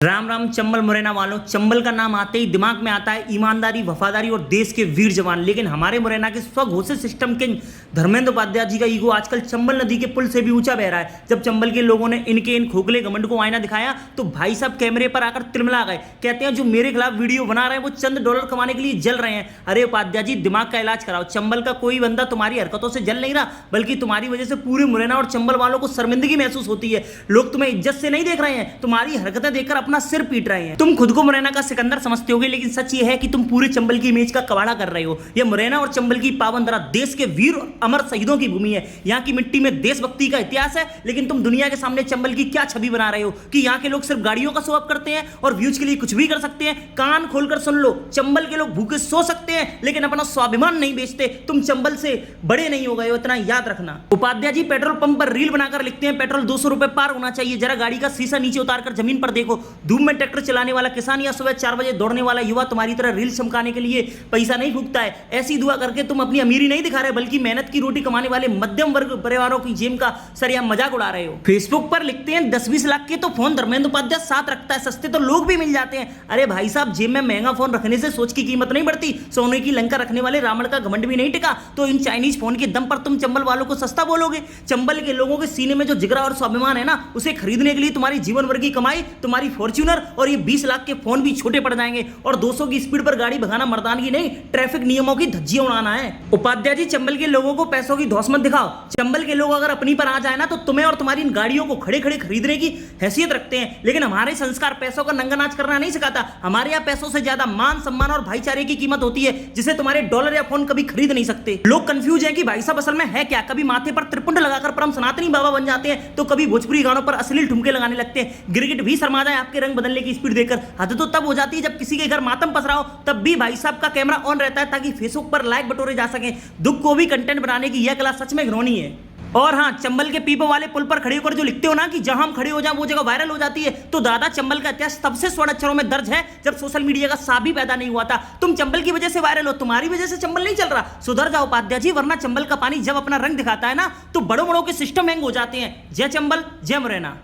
राम राम चंबल मुरैना वालों। चंबल का नाम आते ही दिमाग में आता है ईमानदारी, वफादारी और देश के वीर जवान। लेकिन हमारे मुरैना के स्वघोषित सिस्टम के धर्मेंद्र उपाध्याय जी का ईगो आजकल चंबल नदी के पुल से भी ऊंचा बह रहा है। जब चंबल के लोगों ने इनके इन खोखले घमंड को आईना दिखाया तो भाई साहब कैमरे पर आकर तिलमिला गए। कहते हैं जो मेरे खिलाफ वीडियो बना रहे हैं वो चंद डॉलर कमाने के लिए जल रहे हैं। अरे उपाध्याय जी, दिमाग का इलाज कराओ। चंबल का कोई बंदा तुम्हारी हरकतों से जल नहीं रहा, बल्कि तुम्हारी वजह से पूरे मुरैना और चंबल वालों को शर्मिंदगी महसूस होती है। लोग तुम्हें इज्जत से नहीं देख रहे हैं, तुम्हारी हरकतें देखकर अपना सिर पीट रहे हैं। तुम खुद को मुरैना का सिकंदर समझते होगे, लेकिन सच ये है कि तुम पूरे चंबल की इमेज का कबाड़ा कर रहे हो। यह मुरैना और चंबल की पावन धरा देश के वीर अमर शहीदों की भूमि है। यहाँ की मिट्टी में देशभक्ति का इतिहास है। लेकिन तुम दुनिया के सामने चंबल की क्या छवि बना रहे हो कि यहाँ के लोग सिर्फ गाड़ियों का शो ऑफ करते हैं और व्यूज के लिए कुछ भी कर सकते हैं। कान खोलकर सुन लो, चंबल के लोग भूखे सो सकते हैं लेकिन अपना स्वाभिमान नहीं बेचते। तुम चंबल से बड़े नहीं हो गए हो, इतना याद रखना। उपाध्याय जी पेट्रोल पंप पर रील बनाकर लिखते हैं पेट्रोल 200 रुपए पार होना चाहिए। जरा गाड़ी का शीशा नीचे उतारकर जमीन पर देखो। धूप में ट्रैक्टर चलाने वाला किसान या सुबह 4 बजे दौड़ने वाला युवा तुम्हारी तरह रील चमकाने के लिए पैसा नहीं फूकता है। ऐसी दुआ करके तुम अपनी अमीरी नहीं दिखा रहे, बल्कि मेहनत की रोटी कमाने वाले मध्यम वर्ग परिवारों की जेब का सरिया मजाक उड़ा रहे हो। फेसबुक पर लिखते हैं 10-20 लाख के तो फोन धर्मेंद्र उपाध्याय साथ रखता है, सस्ते तो लोग भी मिल जाते हैं। अरे भाई साहब, जेब में महंगा फोन रखने से सोच की कीमत नहीं बढ़ती। सोने की लंका रखने वाले रावण का घमंड भी नहीं टिका, तो इन चाइनीज फोन के दम पर तुम चंबल वालों को सस्ता बोलोगे। चंबल के लोगों के सीने में जो जिगरा और स्वाभिमान है ना, उसे खरीदने के लिए तुम्हारी जीवन भर की कमाई, तुम्हारी फॉर्च्यूनर और ये 20 लाख के फोन भी छोटे पड़ जाएंगे। और 200 की स्पीड पर गाड़ी भगाना मर्दानगी नहीं, ट्रैफिक नियमों की धज्जियां उड़ाना है। उपाध्याय जी, चंबल के लोगों को पैसों की धौस मत दिखाओ। चंबल के लोग अगर अपनी पर आ जाए ना तो तुम्हें और तुम्हारी इन गाड़ियों को खड़े खड़े खरीदने की हैसियत रखते हैं। लेकिन हमारे संस्कार पैसों का नंगा नाच करना नहीं सिखाता। हमारे यहाँ पैसों से ज्यादा मान, सम्मान और भाईचारे की कीमत होती है, जिसे तुम्हारे डॉलर या फोन कभी खरीद नहीं सकते। लोग कंफ्यूज हैं कि भाई साहब असल में है क्या। कभी माथे पर त्रिपुंड लगाकर परम सनातनी बाबा बन जाते हैं, तो कभी भोजपुरी गानों पर अश्लील ठुमके लगाने लगते हैं। गिरगिट भी शर्मा जाए आपके रंग बदलने की स्पीड देखकर। हद तो तब हो जाती है जब किसी के घर मातम पसरा हो, तब भी भाई साहब का कैमरा ऑन रहता है ताकि फेसबुक पर लाइक बटोरे जा सके। दुख को भी कंटेंट बनाने की यह कला सच में घिनौनी है। और हाँ, चंबल के पीपो वाले पुल पर खड़े होकर जो लिखते हो ना कि जहां हम खड़े हो जाएं वो जगह वायरल हो जाती है, तो दादा चंबल का इतिहास तब से स्वर्ण अक्षरों में दर्ज है जब सोशल मीडिया का सा भी पैदा नहीं हुआ था। तुम चंबल की वजह से वायरल हो, तुम्हारी वजह से चंबल नहीं चल रहा। सुधर जाओ उपाध्याय जी, वरना चंबल का पानी जब अपना रंग दिखाता है ना तो बड़ों बड़ों के सिस्टम हैंग हो जाते हैं। जय चंबल, जय मुरैना।